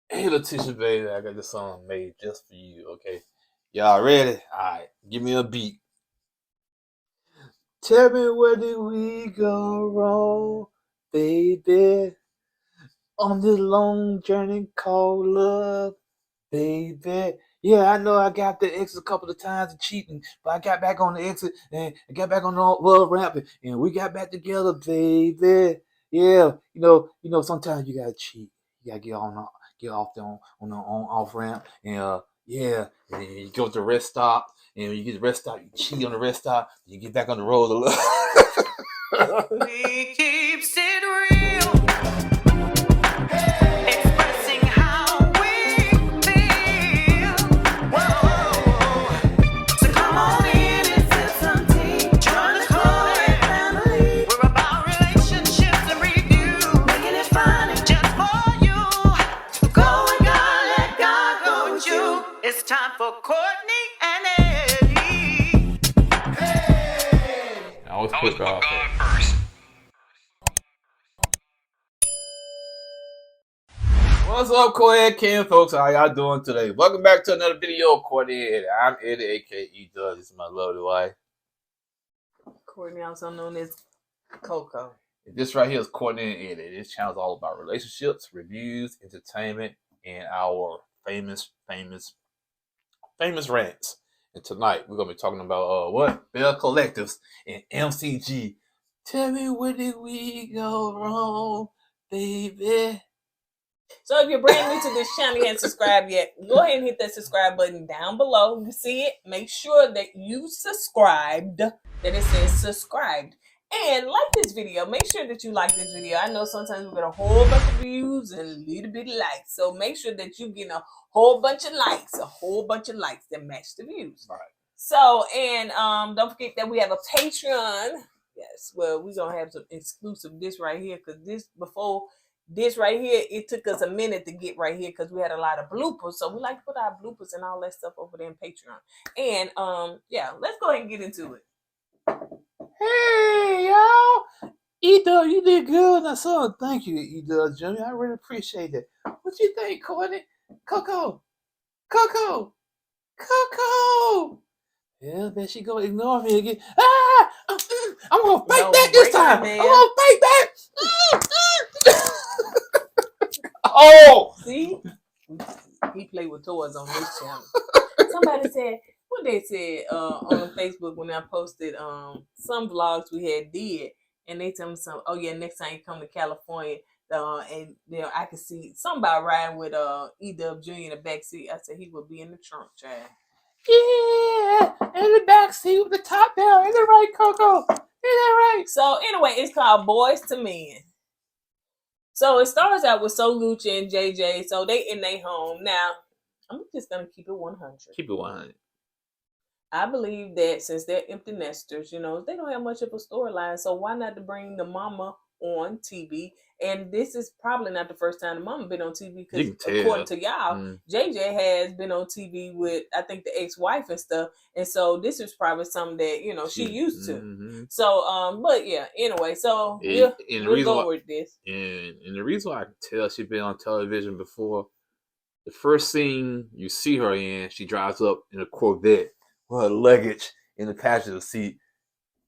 Hey, Lateshia, baby, I got this song made just for you, okay? Y'all ready? Alright, give me a beat. Tell me where did we go wrong, baby? On this long journey called love, baby. Yeah, I know I got the exit a couple of times and cheating, but I got back on the exit and I got back on the ramp and we got back together, baby. Yeah, sometimes you gotta cheat. You gotta get off on the off ramp and yeah, and you go to the rest stop and when you get to the rest stop, you cheat on the rest stop, you get back on the road a little. We keeps it real. Expressing how we feel. Whoa. So come on in and sip some tea. Join the Chloe family. We're about relationships and review. Making it fun and just for you. Go and God, let God go with you. It's time for Courtney and Eddie. I always put God first. What's up, Courtney Ken folks? How y'all doing today? Welcome back to another video of Courtney. I'm Eddie, aka Doug. This is my lovely wife. Courtney, also known as Coco. This right here is Courtney and Eddie. This channel is all about relationships, reviews, entertainment, and our famous rants. And tonight we're gonna be talking about what? Belle Collectives and MCG. Tell me where did we go wrong, baby? So if you're brand new to this channel, you haven't subscribed yet, go ahead and hit that subscribe button down below. You see it? Make sure that you subscribed, that it says subscribed. And like this video. Make sure that you like this video. I know sometimes we get a whole bunch of views and a little bit of likes. So make sure that you get a whole bunch of likes that match the views. Right. So, and don't forget that we have a Patreon. Yes, well, we're going to have some exclusive this right here, because this right here, it took us a minute to get right here because we had a lot of bloopers. So we like to put our bloopers and all that stuff over there in Patreon. And yeah, let's go ahead and get into it. Hey y'all, E-Dub, you did good. I saw. Thank you, E-Dub Jr. I really appreciate it. What you think, Courtney? Coco. Yeah, bet she gonna ignore me again. I'm gonna fight back this time. I'm gonna fight back. Oh, see, he played with toys on this channel. Somebody said what they said on Facebook when I posted some vlogs we had did, and they tell me some. Oh yeah, next time you come to California, and I could see somebody riding with E-Dub Jr. in the back seat. I said he would be in the trunk, child. Yeah, in the back seat with the top down. Is it right, Coco? Is that right? So anyway, it's called Boys to Men. So it starts out with So Gucci and JJ. So they in their home. Now, I'm just going to keep it 100. Keep it 100. I believe that since they're empty nesters, they don't have much of a storyline. So why not to bring the mama on TV? And this is probably not the first time the mama been on TV, because according to y'all, JJ has been on TV with, I think, the ex-wife and stuff. And so this is probably something that, she used to. Mm-hmm. So, but yeah, anyway, so we'll go with this. And the reason why I can tell she's been on television before, the first scene you see her in, she drives up in a Corvette with her luggage in the passenger seat.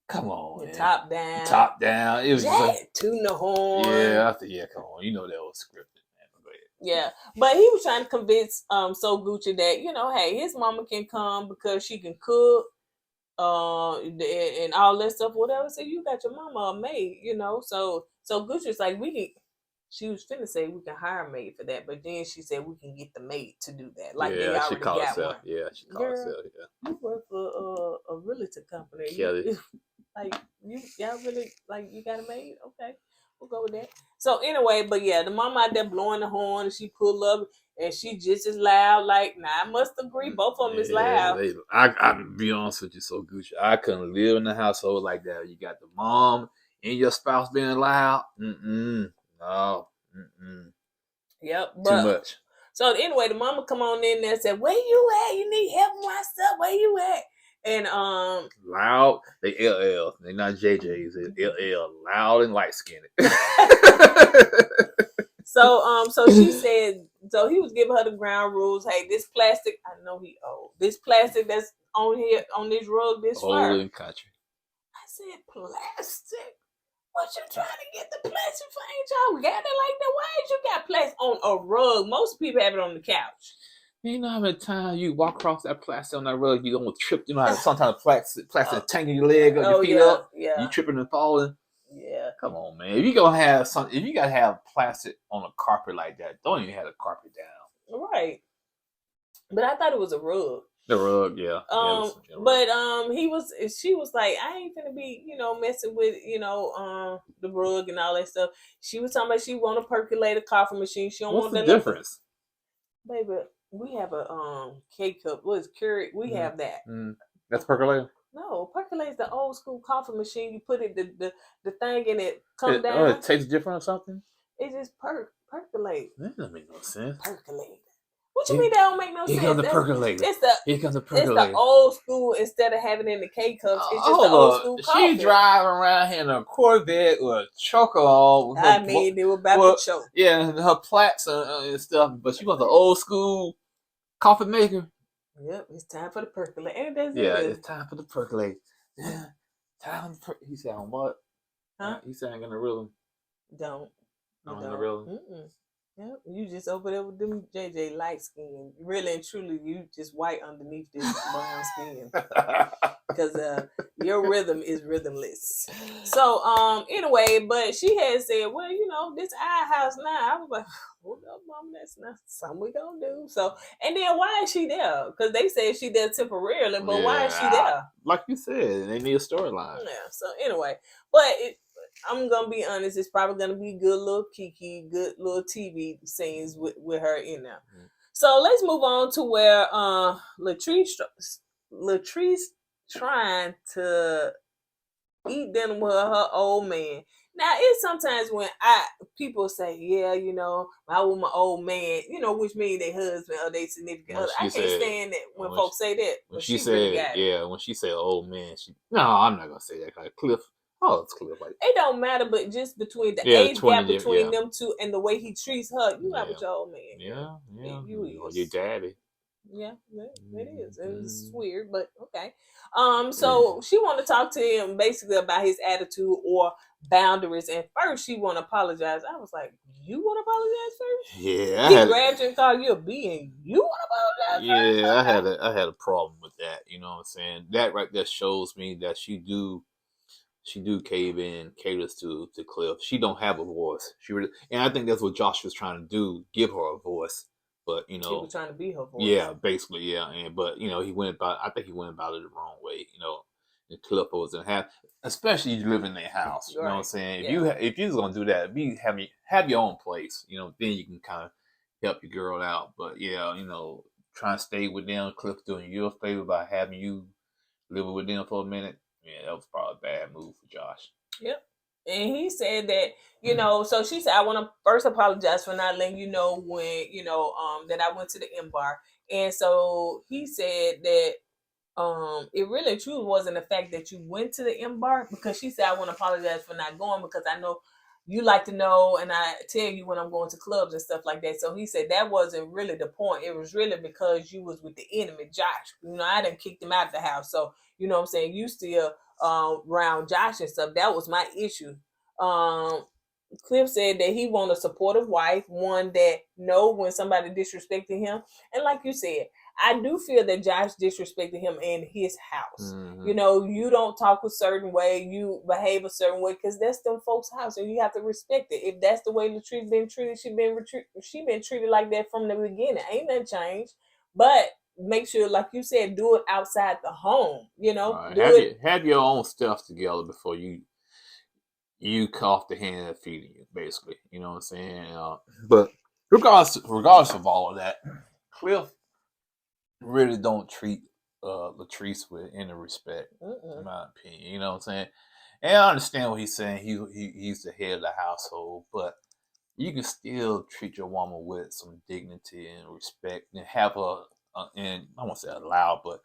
Come on, man. Top down. It was just tooting the horn. Yeah, come on. You know that was scripted, man. Go ahead. Yeah, but he was trying to convince So Gucci that hey, his mama can come because she can cook, and all that stuff, whatever. So you got your mama a maid, So Gucci's like, we can. She was finna say we can hire a maid for that, but then she said we can get the maid to do that. Like they already got one. Yeah, she called herself. Yeah. You work for a realtor company. Kelly. Like y'all really you got a maid? Okay, we'll go with that. So anyway, but yeah, the mama out there blowing the horn, and she pull up and she just as loud. I must agree, both of them is loud. I be honest with you, So Gucci, I couldn't live in a household like that. You got the mom and your spouse being loud. No. Yep. Too much. So anyway, the mama come on in there and said, "Where you at? You need help with my stuff. Where you at?" And loud. They LL. They not JJs. They LL. Loud and light skinned. So she said So he was giving her the ground rules. Hey, this plastic, I know he old. This plastic that's on here on this rug, this Old fur. and country. I said, plastic? What you trying to get the plastic for? Ain't y'all got it like that? Why ain't you got plastic on a rug? Most people have it on the couch. You know how many times you walk across that plastic on that rug, you almost trip. You know how sometimes plastic tangling your leg up, your feet up. Yeah. You tripping and falling. Yeah. Come on, man. If you gonna have something, if you gotta have plastic on a carpet like that, don't even have the carpet down. Right. But I thought it was a rug. The rug, yeah. She was like, I ain't gonna be, messing with, the rug and all that stuff. She was talking about she want a percolator coffee machine. She don't What's want the that difference? Baby, we have a K-cup. What is Keurig? We have that. That's percolator? No, percolator is the old school coffee machine. You put it the thing in it come down. It tastes different or something? It just percolate. That doesn't make no sense. Percolate. What you mean that don't make no sense? Here comes the percolator. Here comes the percolator. It's the old school instead of having it in the K-cups. It's just the old school coffee. She driving around here in a Corvette with a chokehold. They were about to choke. Yeah, her plaques and stuff, but she was an old school coffee maker. Yep, it's time for the percolator. And that's it's time for the percolator. Yeah, he said on what? Huh? He sang in the rhythm. Don't. On the rhythm. Yep, you just over there with them JJ light skin. Really and truly, you just white underneath this brown skin. Because your rhythm is rhythmless. So, anyway, but she had said, well, this our house now. I was like, hold up, mom, that's not something we gonna do. So, and then why is she there? Because they said she there temporarily, but why is she there? Like you said, they need a storyline. Yeah, so anyway, but I'm gonna be honest, it's probably gonna be good little Kiki, good little TV scenes with her in there. Mm-hmm. So let's move on to where Latrice trying to eat dinner with her old man. Now it's sometimes when people say, yeah, I with my old man, which means their husband or their significant other. I can't stand that when folks say that. When she said, when she said old man, no, I'm not gonna say that. Like Cliff. Oh, it's Cliff. Like it don't matter, but just between the age gap between them two and the way he treats her, you have with your old man. Yeah. You is. Or your daddy. Yeah, it is. It's weird, but okay. So she want to talk to him basically about his attitude or boundaries. And first, she want to apologize. I was like, "You want to apologize first?" Yeah, he grabbed you and called you a B, and you want to apologize first? Yeah, I had a problem with that. You know what I'm saying? That right there shows me that she do cave in, caters to Cliff. She don't have a voice. And I think that's what Josh was trying to do, give her a voice. But he was trying to be her voice. Yeah, basically, yeah. But he went about. I think he went about it the wrong way. And Cliff wasn't happy, especially you live in their house. You know what I'm saying? Yeah. If you was gonna do that, have your own place. Then you can kind of help your girl out. But trying to stay with them, Cliff doing you a favor by having you living with them for a minute. Yeah, that was probably a bad move for Josh. Yep. And he said that, so she said, I want to first apologize for not letting you know when, that I went to the M bar. And so he said that it really truly wasn't the fact that you went to the M bar, because she said, I want to apologize for not going because I know you like to know and I tell you when I'm going to clubs and stuff like that. So he said that wasn't really the point. It was really because you was with the enemy, Josh. I done kicked him out of the house. So, you know what I'm saying? You still around Josh and stuff. That was my issue. Cliff said that he want a supportive wife, one that know when somebody disrespected him. And like you said, I do feel that Josh disrespected him in his house. Mm-hmm. You don't talk a certain way, you behave a certain way, because that's them folks' house, and you have to respect it. If that's the way Latrice been treated, she been treated like that from the beginning. Ain't nothing changed. But make sure, like you said, do it outside the home. Right. Have your own stuff together before you cough the hand that feeding you, basically. You know what I'm saying? But regardless of all of that, Cliff really don't treat Latrice with any respect, in my opinion. You know what I'm saying? And I understand what he's saying. He's the head of the household, but you can still treat your woman with some dignity and respect, and have her. And I won't say allowed, but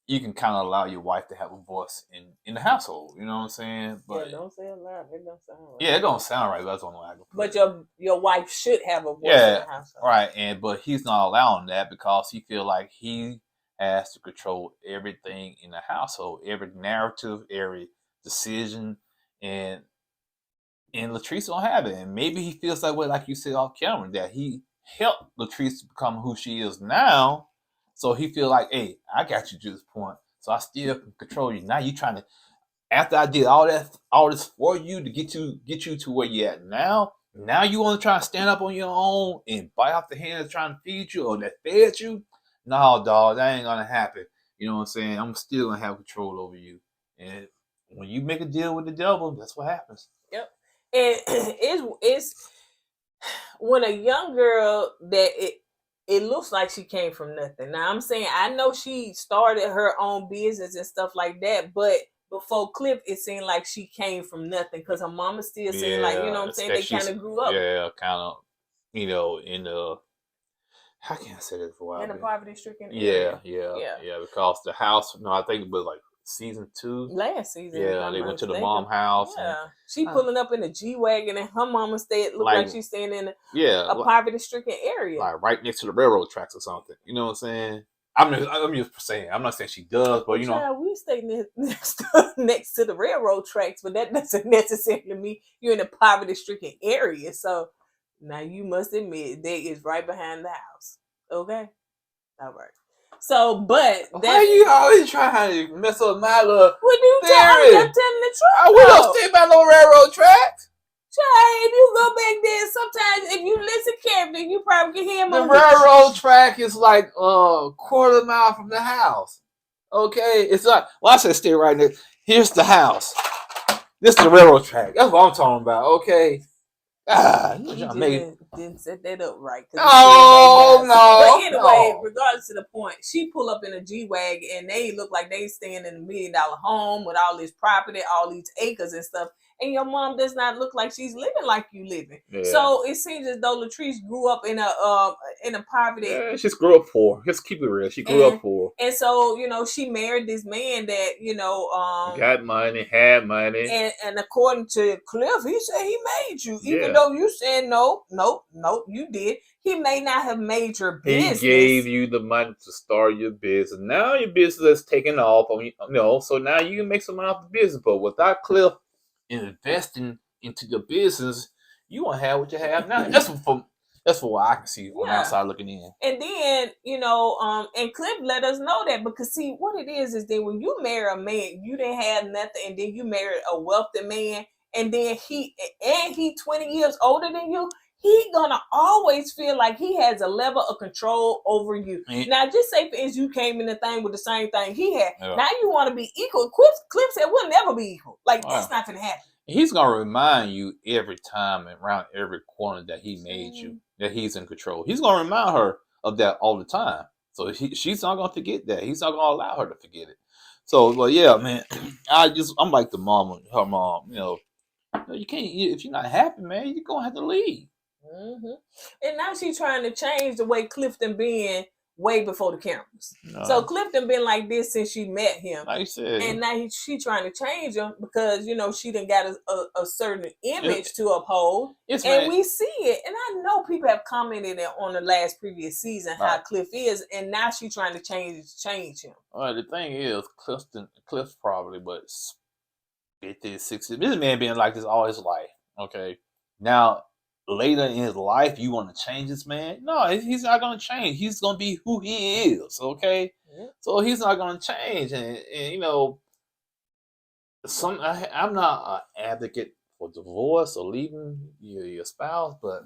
you can kind of allow your wife to have a voice in the household. You know what I'm saying? But don't say it loud. It don't sound right. Yeah, it don't sound right. That's the only way I can put But it. your wife should have a voice in the household. Right. But he's not allowing that because he feel like he has to control everything in the household, every narrative, every decision, and Latrice don't have it. And maybe he feels that way, like you said off camera, that he helped Latrice become who she is now. So he feel like, hey, I got you to this point, so I still can control you. Now you trying to, after I did all this for you to get you to where you at now. Now you want to try to stand up on your own and bite off the hand that's trying to feed you or that fed you? No, dog, that ain't gonna happen. You know what I'm saying? I'm still gonna have control over you. And when you make a deal with the devil, that's what happens. Yep. And it's when a young girl that it looks like she came from nothing. Now I'm saying I know she started her own business and stuff like that, but before Cliff, it seemed like she came from nothing because her mama still seemed like, you know what I'm saying, they kind of grew up. Yeah, kind of, in the, how can I say this for in a poverty-stricken area? Yeah, because the house, I think it was like season 2. Last season. Yeah, they went to the mom house. Yeah. And she pulling up in a G-Wagon and her mama looked like she's staying in a poverty-stricken area. Like right next to the railroad tracks or something. You know what I'm saying? I'm just saying. I'm not saying she does, but you know. We stay next to the railroad tracks, but that doesn't necessarily mean you're in a poverty-stricken area. So now you must admit that is right behind the house. Okay? All right. So, but why you always trying to mess up my little theory? I'm telling the truth. We don't stay by no railroad tracks. Child, if you go back there, sometimes if you listen carefully, you probably can hear him. The railroad track is like a quarter mile from the house. Okay, it's like, well, I said stay right there. Here's the house. This is the railroad track. That's what I'm talking about. Okay. You didn't set that up right. Oh, no. But anyway, regardless of the point, she pull up in a G-Wagon and they look like they staying in a $1 million home with all this property, all these acres and stuff. And your mom does not look like she's living like you living. Yeah. So it seems as though Latrice grew up in a poverty. Yeah, she grew up poor. Just keep it real. She grew up poor. And so, she married this man that, got money, had money. And according to Cliff, he said he made you. Even though you said no, you did. He may not have made your business. He gave you the money to start your business. Now your business is taking off. So now you can make some money off the business. But without Cliff investing into your business, you won't have what you have now. That's what I can see on the outside looking in. And then, and Cliff let us know that because see what it is that when you marry a man, you didn't have nothing, and then you married a wealthy man, and then he 20 years older than you, he gonna always feel like he has a level of control over you. Now, just say for instance, you came in the thing with the same thing he had. Yeah. Now you want to be equal. Cliff said we'll never be equal. Like that's not gonna happen. He's gonna remind you every time and around every corner that he made you, that he's in control. He's gonna remind her of that all the time. So she's not gonna forget that. He's not gonna allow her to forget it. So, well, yeah, man. I'm like the mom, her mom. You can't, if you're not happy, man, you're gonna have to leave. Mm-hmm. And now she's trying to change the way Clifton been way before the cameras. No. So Clifton been like this since she met him. Like I said. And now she trying to change him because, she done got a certain image to uphold. And we see it. And I know people have commented on the previous season how Cliff is. And now she's trying to change him. Well, the thing is, Cliff probably, but 50, 60. This man been like this all his life. Okay. Now, later in his life, you want to change this man? No, he's not going to change. He's going to be who he is, okay? Yeah. So he's not going to change. And I'm not an advocate for divorce or leaving your spouse, but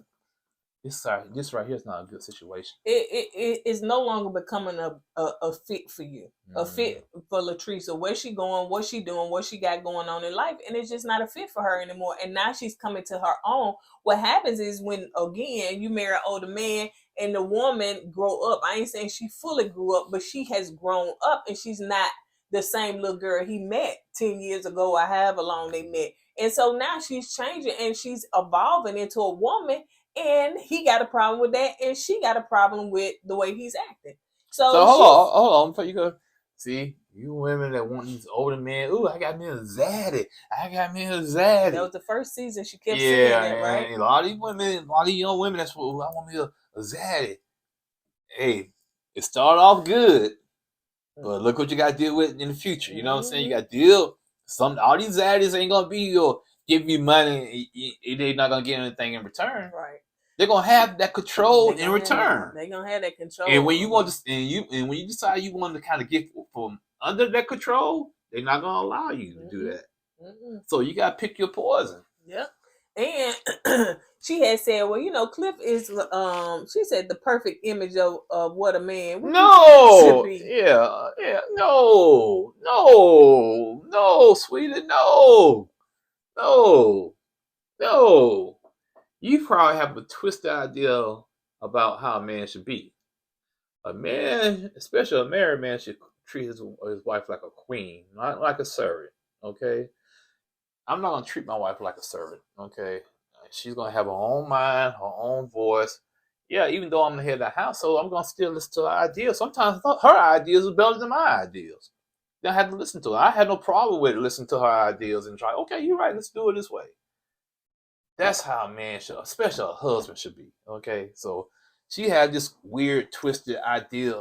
this right here is not a good situation. It is no longer becoming a fit for you, a fit for Latrice. Where she going, what she doing, what she got going on in life, and it's just not a fit for her anymore. And now she's coming to her own. What happens is when, again, you marry an older man and the woman grow up. I ain't saying she fully grew up, but she has grown up and she's not the same little girl he met 10 years ago or however long they met. And so now she's changing and she's evolving into a woman. And he got a problem with that, and she got a problem with the way he's acting. So hold on, before you go. See, You women that want these older men, ooh, I got me a zaddy. I got me a zaddy. That was the first season she kept saying that, right? And a lot of these women, a lot of these young women, that's what I want me a zaddy. Hey, it started off good, but look what you got to deal with in the future. You know what I'm saying? You got to deal. All these zaddies ain't gonna be your give you money. They're not gonna get anything in return. Right. They're gonna have that control in return. They're gonna have that control. And when you want to, and when you decide you want to kind of get from under that control, they're not gonna allow you to do that. So you gotta pick your poison. Yep. And she had said, well, you know, Cliff is she said the perfect image of what a man should be. No, sweetie, no. You probably have a twisted idea about how a man should be. A man, especially a married man, should treat his wife like a queen, not like a servant. Okay, I'm not gonna treat my wife like a servant. Okay, she's gonna have her own mind, her own voice. Yeah, even though I'm the head of the household, I'm gonna still listen to her ideas. Sometimes her ideas are better than my ideas. Then I had to listen to her. I had no problem with listening to her ideas and try. Okay, you're right. Let's do it this way. That's how a man should, especially a husband, should be. Okay, so she had this weird, twisted idea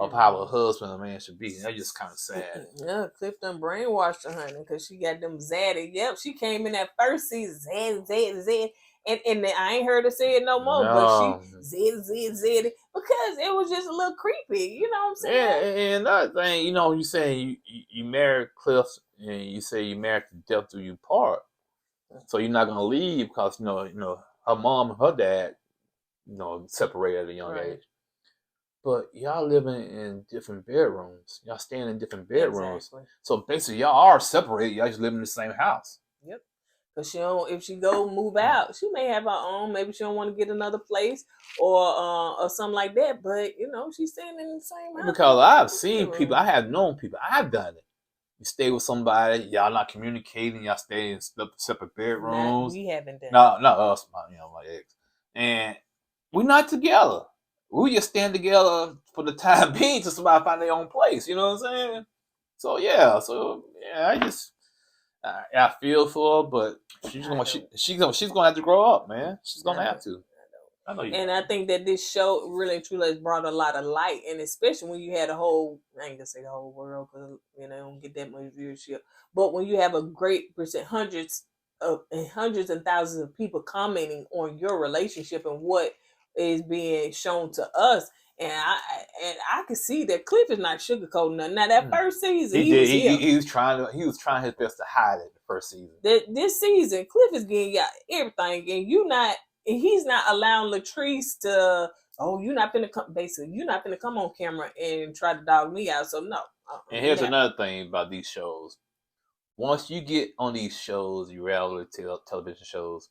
of how a husband and a man should be. And that's just kind of sad. Yeah, Cliff done brainwashed her, honey, because she got them zaddy. Yep, she came in that first season, zed. And I ain't heard her say it no more, but she zed because it was just a little creepy. You know what I'm saying? Yeah, and another thing, you know, you saying you married Cliff, and you say you married to death do you part. So you're not gonna leave because you know her mom and her dad, separated at a young age. But y'all living in different bedrooms. Y'all staying in different bedrooms. Exactly. So basically, y'all are separated. Y'all just live in the same house. Yep. Because if she go move out, she may have her own. Maybe she don't want to get another place or something like that. But she's staying in the same house. Because I've seen people. I have known people. I've done it. You stay with somebody. Y'all not communicating. Y'all stay in separate bedrooms. We haven't done. No, not us. My ex. And we're not together. We just stand together for the time being till somebody find their own place. You know what I'm saying? So yeah, I feel for her, but she's gonna have to grow up, man. She's gonna have to. I know you. And I think that this show really and truly has brought a lot of light, and especially when you had I ain't gonna say the whole world because don't get that much viewership, but when you have a great percent, hundreds and thousands of people commenting on your relationship and what is being shown to us, and I could see that Cliff is not sugarcoating nothing. Now that first season, he was trying his best to hide it. The first season, this season, Cliff is getting everything, and he's not allowing Latrice to. Oh, you're not gonna come. Basically, you're not gonna come on camera and try to dog me out. So no. And here's another thing about these shows. Once you get on these shows, you reality television shows,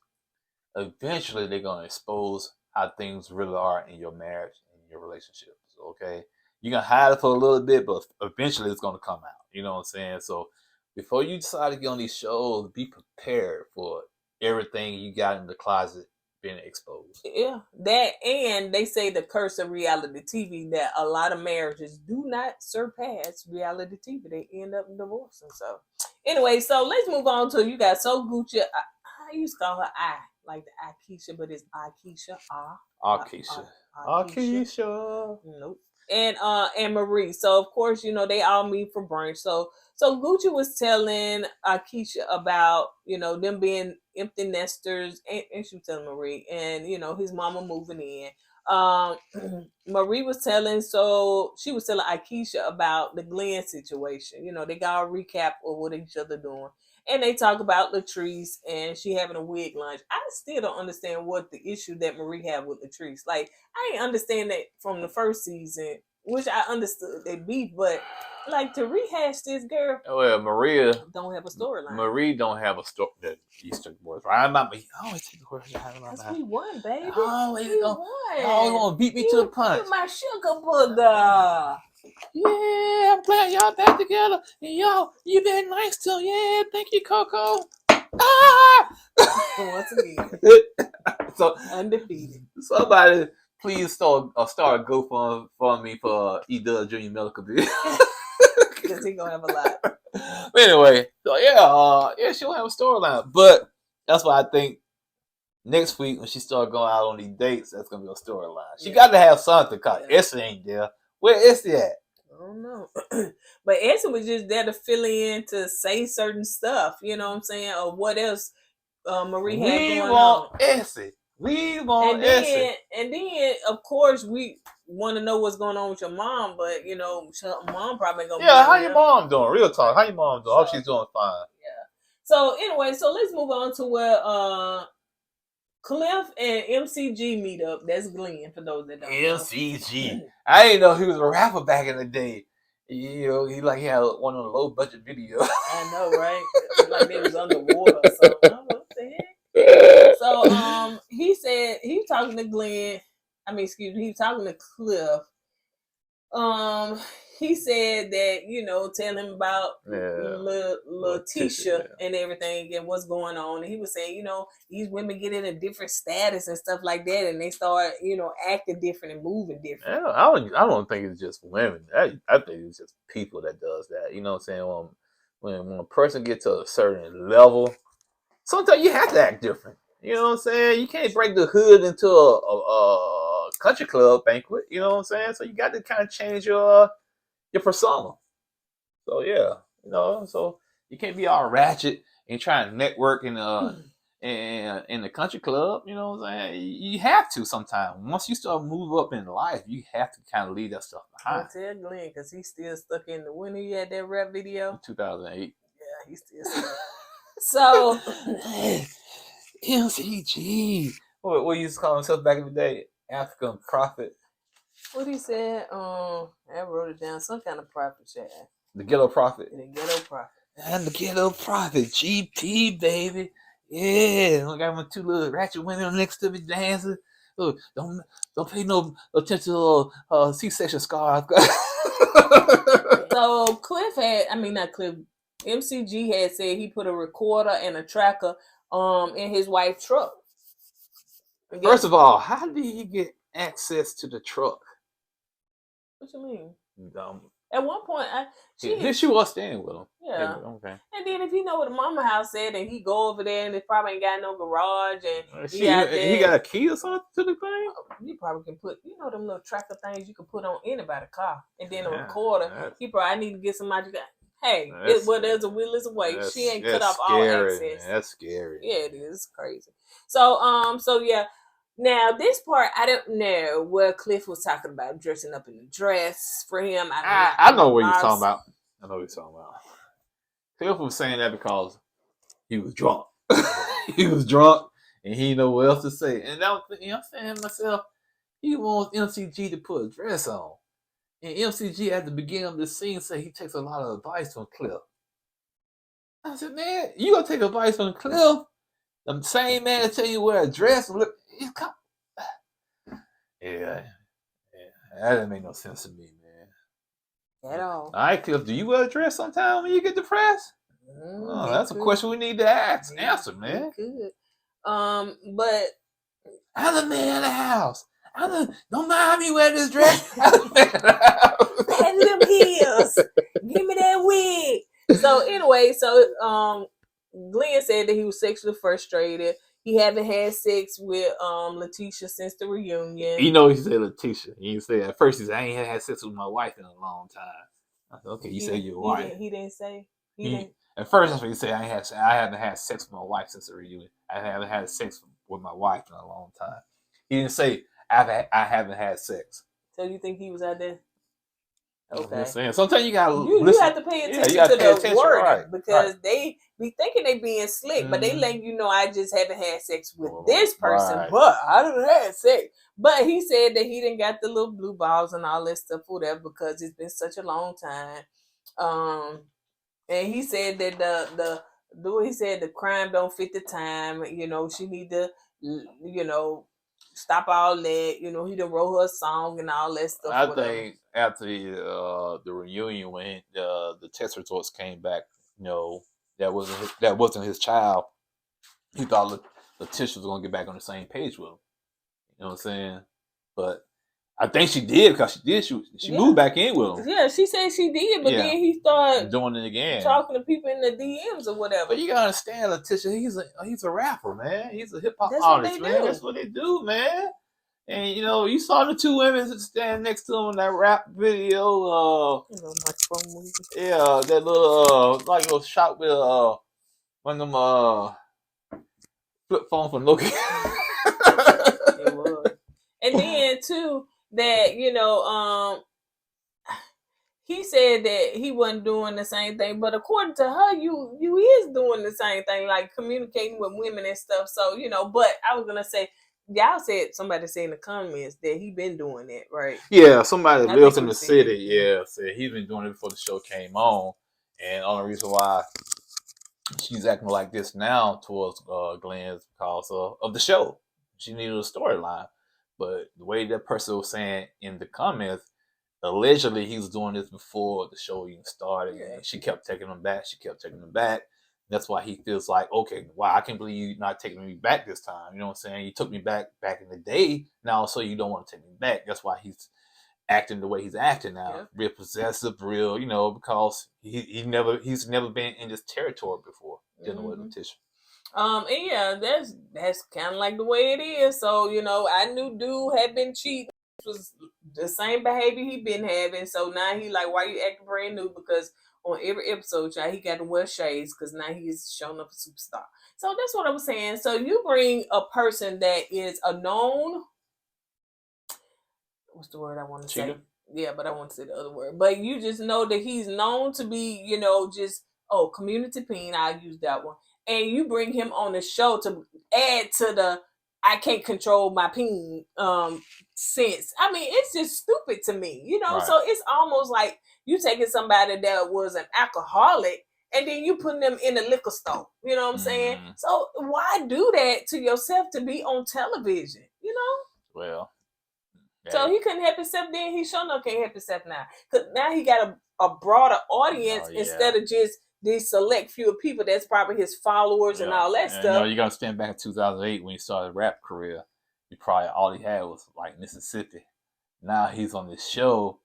eventually they're gonna expose how things really are in your marriage and your relationships. Okay, you're gonna hide it for a little bit, but eventually it's gonna come out. You know what I'm saying? So before you decide to get on these shows, be prepared for everything you got in the closet being exposed. Yeah, that, and they say the curse of reality TV, that a lot of marriages do not surpass reality TV. They end up divorcing. So anyway, so let's move on to, you got So Gucci. I used to call her like the Aikisha, but it's Aikisha. Aikisha. Nope. And Marie. So of course, they all meet for brunch. So Gucci was telling Aikisha about, them being empty nesters, and she was telling Marie, and his mama moving in. Marie was telling Aikisha about the Glen situation. They got a recap of what each other doing. And they talk about Latrice and she having a wig lunch. I still don't understand what the issue that Marie had with Latrice. Like, I didn't understand that from the first season, which I understood they beef, but like, to rehash this, girl. Well, Maria don't have a storyline. Marie don't have a story that Easter was. Right? I always take the question. Because we won, baby. We want to beat me to the punch. My sugar booger. Yeah, I'm glad y'all back together. And you been nice to him. Yeah, thank you, Coco. Once again. So undefeated. Somebody please start a GoFundMe for E-Dub Junior medical bill. because he gonna have a lot. But anyway, so yeah, she'll have a storyline. But that's why I think next week when she started going out on these dates, that's gonna be a storyline. She got to have something because Issa ain't there. Where Issa at? I don't know. But Issa was just there to fill in, to say certain stuff, you know what I'm saying? Or what else Marie had going on. Issa. We want Issa. And then, of course, we want to know what's going on with your mom, but, you know, mom probably gonna be how your mom doing? Real talk. How your mom doing? Hope she's doing fine. Yeah. So, anyway, so let's move on to where Cliff and MCG meet up. That's Glen, for those that don't know. MCG. I didn't know he was a rapper back in the day. You know, he had one of the low budget videos. I know, right? Like they was underwater or something. What the heck? So he said he was talking to Glen. He was talking to Cliff. He said that, you know, tell him about Lateshia and everything and what's going on. And he was saying, you know, these women get in a different status and stuff like that, and they start, you know, acting different and moving different. I don't think it's just women. I think it's just people that does that. You know what I'm saying? When a person gets to a certain level, sometimes you have to act different. You know what I'm saying? You can't break the hood into a country club banquet. You know what I'm saying? So you got to kind of change your persona. So yeah, you know, so you can't be all ratchet and trying to network in the country club. You know what I'm saying? You have to sometimes. Once you start move up in life, you have to kind of leave that stuff behind. I tell Glen, because he's still stuck in when he had that rap video. 2008. Yeah, he's still stuck. So MCG. What you used to call himself back in the day? African prophet. What he said, I wrote it down, some kind of prophet chat. The ghetto prophet. The ghetto prophet. And the ghetto prophet, GP, baby. Yeah, I got my two little ratchet women next to me dancing. Look, don't pay no attention to C-section scars. So Cliff not Cliff, MCG had said he put a recorder and a tracker in his wife's truck. First of all, how did he get access to the truck? What you mean? At one point, she was staying with him. Yeah. Okay. And then if you know what the mama house said, and he go over there and it probably ain't got no garage, and he got a key or something to the thing. You probably can put, you know, them little tracker things you can put on anybody's car, and then a recorder. He probably, I need to get somebody. Hey, there's a will is a way. She ain't cut off all access. Man. That's scary. Yeah, it is. It's crazy. So yeah. Now, this part, I don't know where Cliff was talking about dressing up in a dress for him. I know what you're talking about. I know what you're talking about. Cliff was saying that because he was drunk. He was drunk, and he didn't know what else to say. And I'm saying to myself, he wants MCG to put a dress on. And MCG, at the beginning of the scene, said he takes a lot of advice from Cliff. I said, man, you gonna take advice from Cliff? The same man that tell you wear a dress and look. Yeah, that didn't make no sense to me, man. At all. All right, Cliff, do you wear a dress sometime when you get depressed? That's a question we need to answer, man. Good. But I'm the man of the house. Don't mind me wearing this dress. I'm the man of the house. Have them heels. Give me that wig. So anyway, Glen said that he was sexually frustrated. He haven't had sex with Lateshia since the reunion. You know, he said Lateshia. He didn't say at first. He said, I ain't had sex with my wife in a long time. I said, okay, you said your wife. He didn't say. At first, that's what he said. I haven't had sex with my wife since the reunion. I haven't had sex with my wife in a long time. He didn't say I haven't had sex. So you think he was out there? Okay. Saying. Sometimes you gotta you have to pay attention to the word because they be thinking they being slick, but they letting you know I just haven't had sex with this person, but I done had sex. But he said that he didn't got the little blue balls and all that stuff, whatever, because it's been such a long time. And he said that the crime don't fit the time. You know, she need to, you know, stop all that. You know, he done wrote her a song and all that stuff. I think after the reunion, when the test results came back, you know, that wasn't his child. He thought Lateshia was gonna get back on the same page with him. You know what I'm saying? But I think she did because she did. She moved back in with him. Yeah, she said she did, but then he started doing it again, talking to people in the DMs or whatever. But you gotta understand, Lateshia. He's a rapper, man. He's a hip hop artist, man. That's what they do, man. And you saw the two women stand next to him in that rap video. Yeah, that little like little shot with one of them flip phone from Nokia. It was. And then too that he said that he wasn't doing the same thing, but according to her, you is doing the same thing, like communicating with women and stuff. So but I was gonna say, somebody said in the comments that he been doing it, right? Yeah, somebody that lives in the city. Yeah, said he's been doing it before the show came on, and the only reason why she's acting like this now towards Glen is because of the show. She needed a storyline, but the way that person was saying in the comments, allegedly he was doing this before the show even started, and she kept taking him back. That's why he feels like, okay, wow, I can't believe you're not taking me back this time. You know what I'm saying? You took me back in the day. Now, so you don't want to take me back. That's why he's acting the way he's acting now. Yeah. Real possessive, real, because he's never been in this territory before dealing with Lateshia. And yeah, that's kind of like the way it is. So, I knew dude had been cheating. It was the same behavior he been having. So now he like, why you acting brand new? Because on every episode, y'all, he got to wear shades because now he's showing up a superstar. So that's what I was saying. So you bring a person that is a known, what's the word I want to say? Yeah, but I want to say the other word. But you just know that he's known to be, community peen. I'll use that one. And you bring him on the show to add to the I can't control my peen sense. I mean, it's just stupid to me, Right. So it's almost like you taking somebody that was an alcoholic and then you putting them in a liquor store. You know what I'm saying? So why do that to yourself to be on television? Well. So he couldn't help himself then. He sure enough can't help himself now. Because now he got a broader audience instead of just these select few people that's probably his followers and all that stuff. You got to stand back in 2008 when he started rap career. All he had was like Mississippi. Now he's on this show.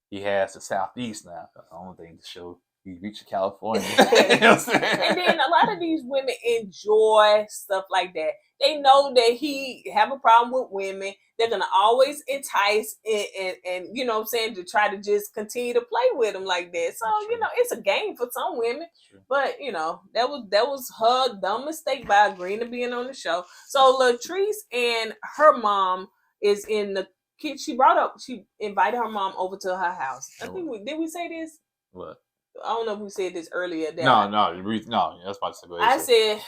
He has the Southeast now. That's the only thing to show he reached California. And then a lot of these women enjoy stuff like that. They know that he have a problem with women. They're going to always entice and you know what I'm saying, to try to just continue to play with him like that. So, it's a game for some women. But, that was her dumb mistake by agreeing to being on the show. So Latrice and her mom is in the kid. She invited her mom over to her house. I think did we say this? What? I don't know if we said this earlier. No. That's about to say. I said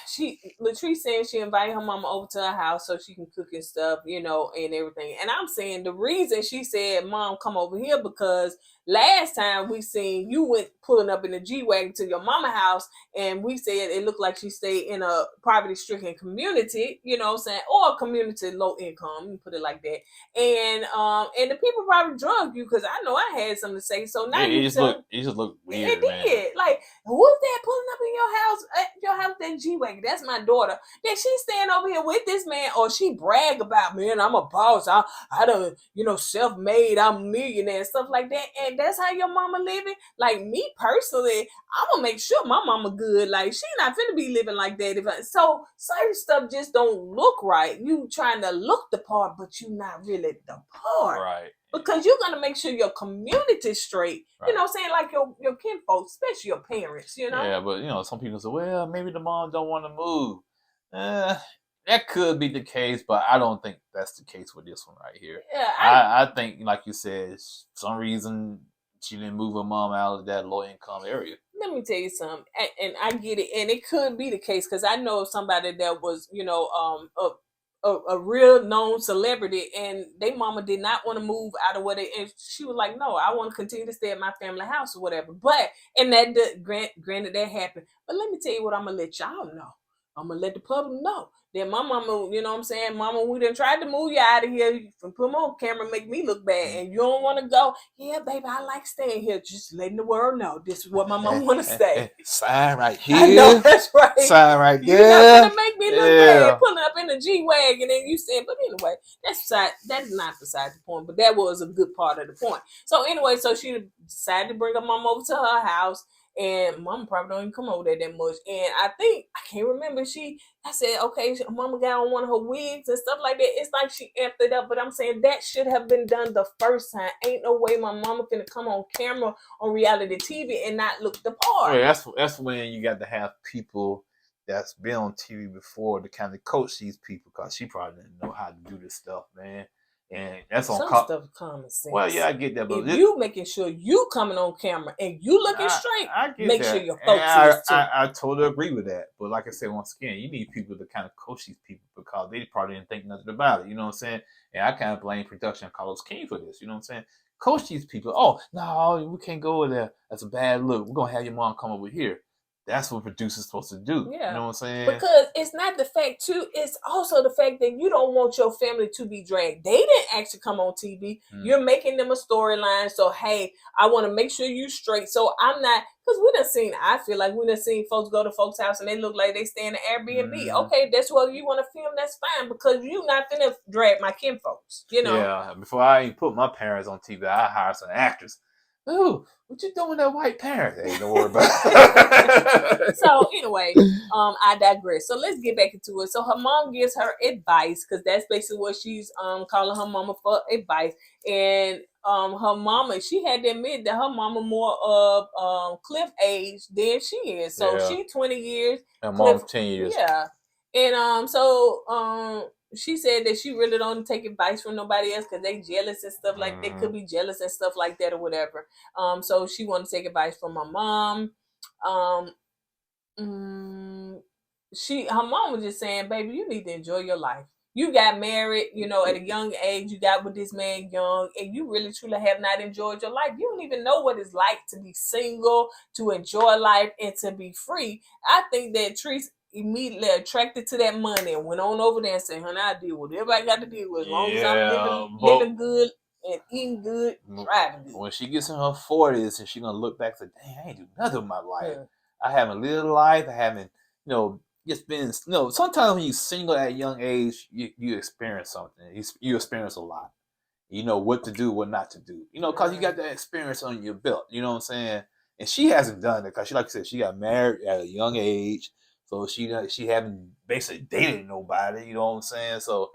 Latrice saying she invited her mama over to her house so she can cook and stuff, and everything. And I'm saying the reason she said, "Mom, come over here," because last time we seen you went pulling up in the G-Wagon to your mama house, and we said it looked like she stayed in a poverty-stricken community, or a community low income. Let me put it like that. And the people probably drugged you because I know I had something to say. So now you just look weird. It did. Like, who's that pulling up in your house, that G-Wagon? That's my daughter. Then she stand over here with this man, or she brag about, man, I'm a boss. I done, self-made, I'm a millionaire, stuff like that. And that's how your mama living? Like, me personally, I'm gonna make sure my mama good. Like, she not finna be living like that. So certain stuff just don't look right. You trying to look the part, but you not really the part. Right. Because you're going to make sure your community's straight. Right. Saying like your kinfolk, especially your parents, Yeah, but, some people say, well, maybe the mom don't want to move. That could be the case, but I don't think that's the case with this one right here. Yeah, I think, like you said, some reason she didn't move her mom out of that low-income area. Let me tell you something, and I get it, and it could be the case, because I know somebody that was, a real known celebrity, and their mama did not want to move out of and she was like, no, I want to continue to stay at my family house or whatever. But, and that granted that happened. But let me tell you what I'm going to let y'all know. I'm going to let the public know. Then my mama, you know what I'm saying? Mama, we done tried to move you out of here. You can put me on camera, make me look bad. And you don't want to go, yeah, baby, I like staying here. Just letting the world know this is what my mama want to stay. Sign right here. I know, that's right. Sign right there. You're not going to make me look bad pulling up in the G-Wagon and you saying, but anyway, that's not beside the point, but that was a good part of the point. So anyway, so she decided to bring her mom over to her house. And mama probably don't even come over there that much. And I can't remember, I said, okay, mama got on one of her wigs and stuff like that. It's like she amped it up, but I'm saying that should have been done the first time. Ain't no way my mama finna come on camera on reality TV and not look the part. Right, that's when you got to have people that's been on TV before to kind of coach these people, because she probably didn't know how to do this stuff, man. And that's on stuff common sense. Well, yeah, I get that, but if you making sure you coming on camera and you looking straight, I get make that. sure your folks is too. I totally agree with that. But like I said, once again, you need people to kind of coach these people, because they probably didn't think nothing about it. You know what I'm saying? And I kind of blame production Carlos King for this. You know what I'm saying? Coach these people. Oh, no, we can't go over there. That's a bad look. We're going to have your mom come over here. That's what producers supposed to do. Yeah. You know what I'm saying? Because it's not the fact, too. It's also the fact that you don't want your family to be dragged. They didn't actually come on TV. You're making them a storyline. So, hey, I want to make sure you straight. So, I'm not, because I feel like we done seen folks go to folks' house and they look like they stay in the Airbnb. Okay, that's what you want to film. That's fine, because you're not going to drag my kin folks, you know? Yeah, before I even put my parents on TV, I hire some actors. Ooh, what you doing with that white parent? Hey, don't worry about it. So anyway, I digress. So let's get back into it. So her mom gives her advice, because that's basically what she's calling her mama for advice. And her mama, she had to admit that her mama more of Cliff age than she is. So she 20 years. And mom 10 years. Yeah. And she said that she really don't take advice from nobody else because they jealous and stuff like they could be jealous and stuff like that or whatever. So she wanted to take advice from my mom. Her mom was just saying, baby, you need to enjoy your life. You got married, at a young age. You got with this man young, and you really truly have not enjoyed your life. You don't even know what it's like to be single, to enjoy life, and to be free. I think that Treese immediately attracted to that money and went on over there and said, honey, I deal with whatever I got to deal with, as long as I'm living good and eating good, driving good. When she gets in her 40s and she's going to look back and say, dang, I ain't do nothing with my life. I haven't lived a life. I haven't, just been, sometimes when you're single at a young age, you experience something. You experience a lot. You know what to do, what not to do. Because you got that experience on your belt. You know what I'm saying? And she hasn't done it because, like I said, she got married at a young age. So she haven't basically dated nobody, you know what I'm saying? So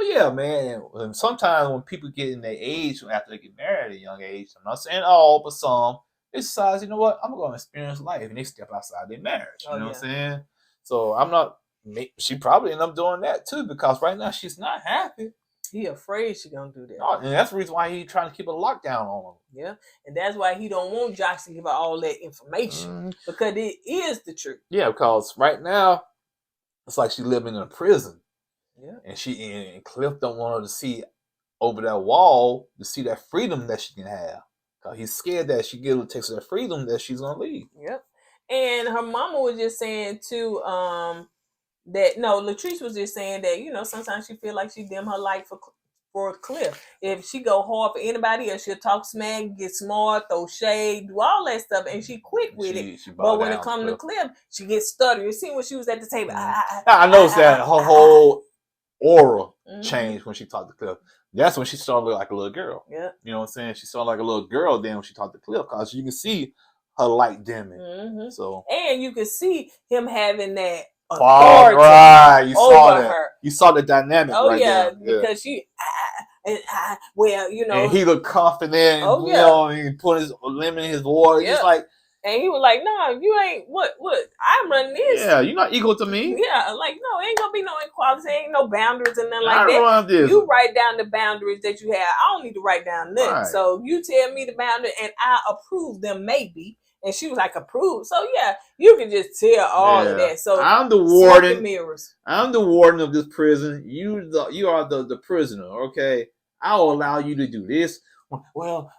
yeah, man. And sometimes when people get in their age, after they get married at a young age, I'm not saying all, but some, they decide, you know what, I'm going to experience life, and they step outside their marriage. You know what I'm saying? So she probably end up doing that too, because right now she's not happy. He afraid she gonna do that. Oh, and that's the reason why he's trying to keep a lockdown on him. Yeah, and that's why he don't want Josh to give her all that information, because it is the truth. Yeah, because right now it's like she's living in a prison. Yeah, and Cliff don't want her to see over that wall to see that freedom that she can have, because he's scared that she get a taste of that freedom that she's gonna leave. Yep, and her mama was just saying too. Latrice was just saying that, sometimes she feel like she dim her light for Cliff. If she go hard for anybody else, she'll talk smack, get smart, throw shade, do all that stuff, and she quick with it. But when it comes to Cliff, she gets stuttery. You see when she was at the table. I noticed that her whole aura changed when she talked to Cliff. That's when she started looking like a little girl. Yeah. You know what I'm saying? She started like a little girl then when she talked to Cliff, because you can see her light dimming. So, and you can see him having that authority. Right, you saw that. Her. You saw the dynamic. Oh right yeah, there. Because she, and he looked confident. And, he put his lemon in his water. Yeah. Just like, and he was like, "No, you ain't. What? I'm running this. Yeah, you're not equal to me. Yeah, like no, ain't gonna be no equality. Ain't no boundaries and nothing like that. You write down the boundaries that you have. I don't need to write down nothing. Right. So you tell me the boundary, and I approve them. Maybe." And she was like, approved. So yeah, you can just tell all of that. So I'm the warden. The mirrors. I'm the warden of this prison. You are the prisoner. Okay, I'll allow you to do this. Well,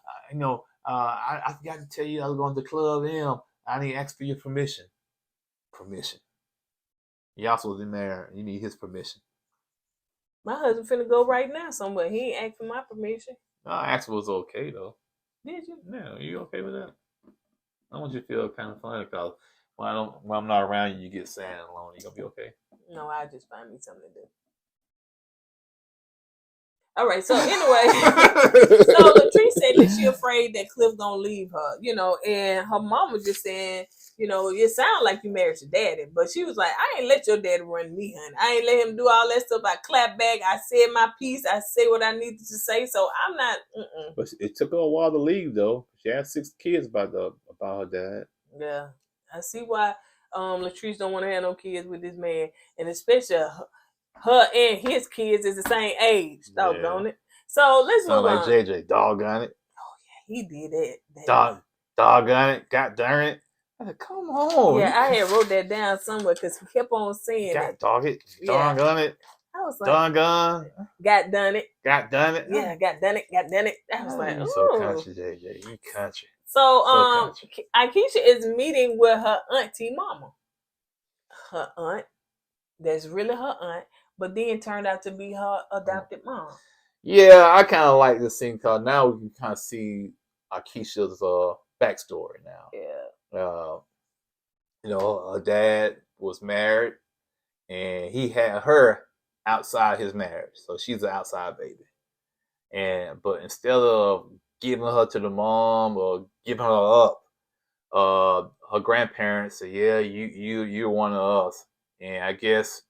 I forgot to tell you I was going to the club. I need to ask for your permission. Permission. Y'all supposed to be married. You need his permission. My husband finna go right now somewhere. He ain't asked for my permission. No, I asked was okay though. Did you? Yeah, you okay with that? I want you to feel kind of funny because when I'm not around you, you get sad and lonely. You gonna be okay? No, I just find me something to do. All right, so anyway, so Latrice said that she afraid that Cliff gonna leave her, and her mom was just saying, it sounds like you married your daddy, but she was like, I ain't let your daddy run me, honey. I ain't let him do all that stuff. I clap back. I said my piece. I say what I needed to say. So I'm not. But it took her a while to leave, though. She had 6 kids about her dad. Yeah, I see why Latrice don't want to have no kids with this man, and especially her and his kids is the same age. Doggone it. So let's move on. Sound like JJ. Doggone it. Oh yeah, he did that. Doggone it. God darn it. I said, come on. Yeah, I had wrote that down somewhere because he kept on saying God dog it. Doggone it. I was like, doggone. Got done it. Got done it. Yeah, got done it. Got done it. I was like, you so country, JJ. You country. So Aikisha is meeting with her auntie mama. Her aunt. That's really her aunt, but then turned out to be her adopted mom. Yeah, I kind of like this scene because now we can kind of see Aikisha's backstory now. Yeah. Her dad was married, and he had her outside his marriage, so she's an outside baby. But instead of giving her to the mom or giving her up, her grandparents said, "Yeah, you're one of us." And I guess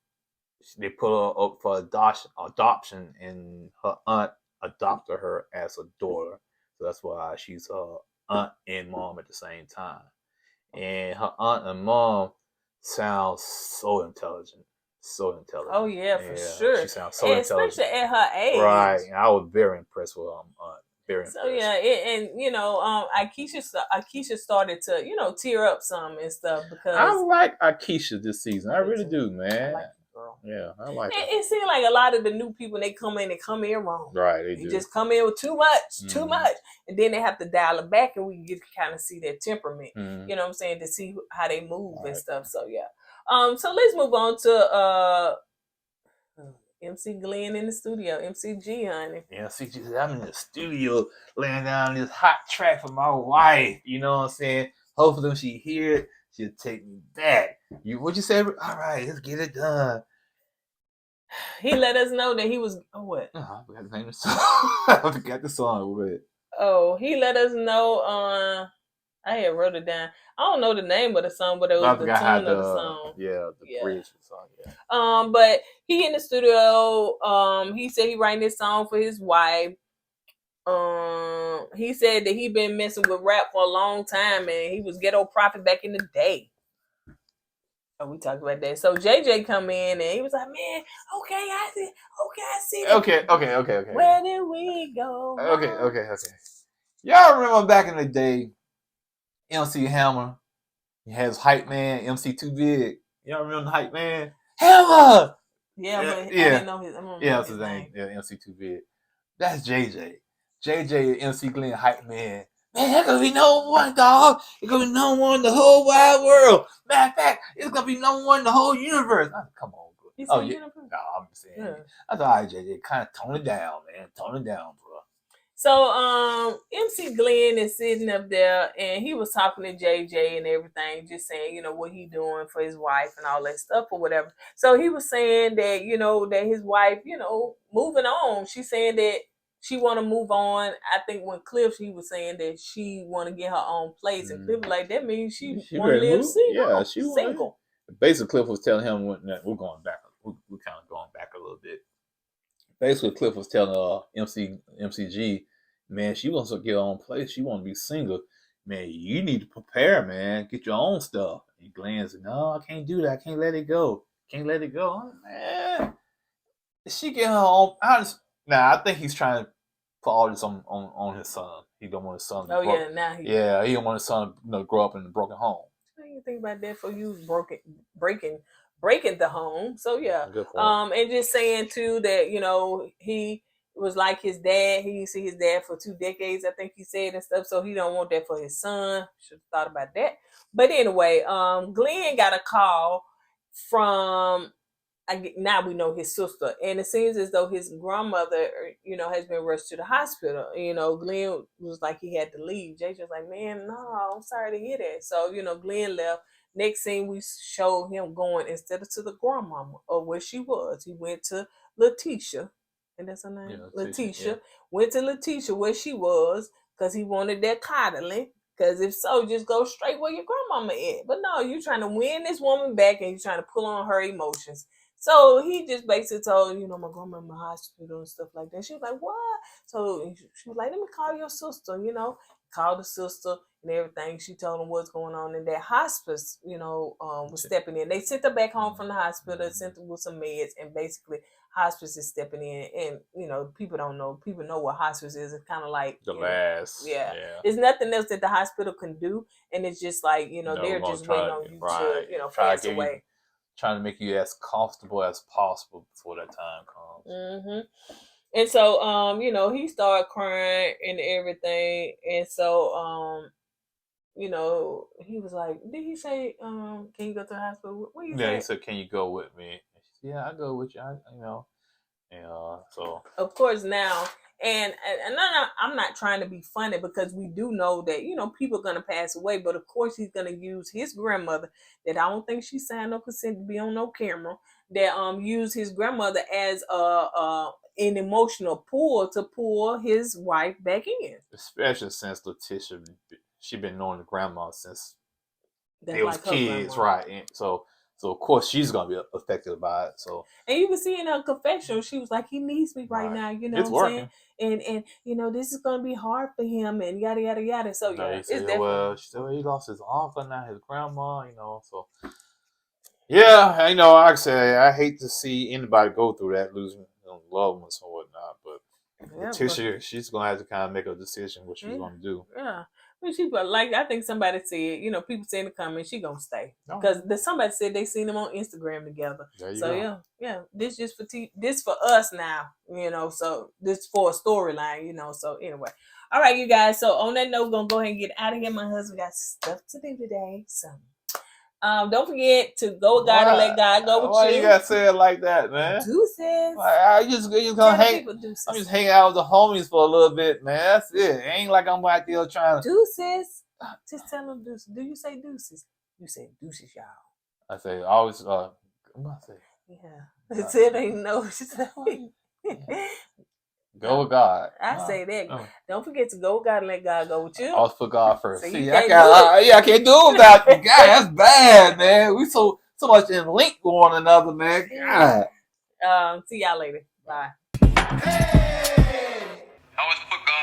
they put her up for adoption, and her aunt adopted her as a daughter. So that's why she's her aunt and mom at the same time. And her aunt and mom sound so intelligent. So intelligent. Oh, yeah, for sure. She sounds so intelligent. Especially at her age. Right. And I was very impressed with her aunt. Very impressed. So, yeah, Aikisha started to, tear up some and stuff because... I like Aikisha this season. I really do, man. I like the girl. Yeah, I like her. It seems like a lot of the new people, they come in wrong. Right, they do. Just come in with too much. And then they have to dial it back and we get to kind of see their temperament. You know what I'm saying? To see how they move and stuff. So, yeah. So let's move on to MC Glen in the studio. MCG, honey. MCG, I'm in the studio laying down this hot track for my wife. You know what I'm saying? Hopefully when she hear it, she'll take me back. What you say? All right, let's get it done. He let us know that he was... Oh, what? Oh, I forgot the name of the song. I forgot the song. What? Oh, he let us know... I had wrote it down. I don't know the name of the song, but it was the tune of the song. Yeah, the bridge of the song. Yeah. But he in the studio. He said he writing this song for his wife. He said that he been messing with rap for a long time, and he was Ghetto Prophet back in the day. Oh, we talked about that. So JJ come in and he was like, "Man, okay, I see. Okay. Where did we go? Okay. Y'all remember back in the day? MC Hammer, he has hype man, MC Too Big. Y'all remember the hype man? Hammer! Yeah, but I didn't know his name. Yeah, that's his name. Yeah, MC Too Big. That's JJ. JJ and MC Glen hype man. Man, there gonna be no one, dog. It's gonna be no one in the whole wide world. Matter of fact, it's gonna be no one in the whole universe. Come on, bro. Universe? No, I'm saying. Yeah. I thought, all right, JJ, kind of tone it down, man. Tone it down, bro. So MC Glen is sitting up there and he was talking to JJ and everything, just saying, what he doing for his wife and all that stuff or whatever. So he was saying that, that his wife, moving on. She's saying that she want to move on. I think when Cliff, he was saying that she want to get her own place. And Cliff was like, that means she want to live single. Yeah, she single. Basically, Cliff was telling him, we're going back. We're kind of going back a little bit. Basically, Cliff was telling MCG, man, she wants to get her own place. She want to be single. Man, you need to prepare, man. Get your own stuff. And Glen said, no, I can't do that. I can't let it go. Oh, man. She get her own. I think he's trying to put all this on his son. He don't want his son to he don't want his son to grow up in a broken home. I didn't think about that for you breaking the home. So yeah. And just saying too that, he was like his dad. He used to see his dad for 2 decades, I think he said, and stuff. So he don't want that for his son. Should have thought about that. But anyway, Glen got a call from now we know his sister, and it seems as though his grandmother, has been rushed to the hospital. Glen was like he had to leave. Jay was like, man, no, I'm sorry to hear that. So Glen left. Next scene, we showed him going instead of to the grandmama or where she was. He went to Lateshia, and that's her name. Yeah, Lateshia went to Lateshia where she was because he wanted that coddling. Because if so, just go straight where your grandmama is. But no, you're trying to win this woman back and you're trying to pull on her emotions. So he just basically told, my grandma in the hospital and stuff like that. She was like, what? So she was like, let me call your sister, called the sister and everything. She told him what's going on in that hospice, was stepping in. They sent her back home from the hospital, sent her with some meds, and basically hospice is stepping in. And, people don't know. People know what hospice is. It's kind of like the last. Yeah. There's nothing else that the hospital can do. And it's just like, they're just waiting on you to, pass away. Trying to make you as comfortable as possible before that time comes. Mm-hmm. And so, he started crying and everything. And so, he was like, did he say, can you go to the hospital? What you say? He said, can you go with me? Yeah, I go with you. So of course now, and I'm not trying to be funny because we do know that people are gonna pass away, but of course he's gonna use his grandmother that I don't think she signed no consent to be on no camera. That use his grandmother as an emotional pull to pull his wife back in. Especially since Lateshia, she been knowing the grandma since they was like kids, right? And so of course she's gonna be affected by it. So and you can see in her confession, she was like, "He needs me right now." It's working. And this is gonna be hard for him, and yada yada yada. So it's definitely. Well, he lost his uncle now, his grandma. So yeah, like I say, I hate to see anybody go through that, losing loved ones or whatnot. But Lateshia, she's gonna have to kind of make a decision what she's gonna do. Yeah. But I think somebody said, people say in the comments, she gonna stay because somebody said they seen them on Instagram together. So yeah, this just for this for us now, So this for a storyline, So anyway, all right, you guys. So on that note, we're gonna go ahead and get out of here. My husband got stuff to do today, so. Don't forget to go with God and let God go with you. Why you gotta say it like that, man? Deuces. You just gonna hang. I'm just hanging out with the homies for a little bit, man. That's it. It ain't like I'm out there trying to. Deuces. Just tell them deuces. Do you say deuces? You say deuces, y'all. I say always. What I say? Yeah. It said ain't no. Go with God. I say that. Don't forget to go with God and let God go with you. Always put God first. See, I can't do it without God. That's bad, man. We so much in link with one another, man. God. See y'all later. Bye. Hey! Always put God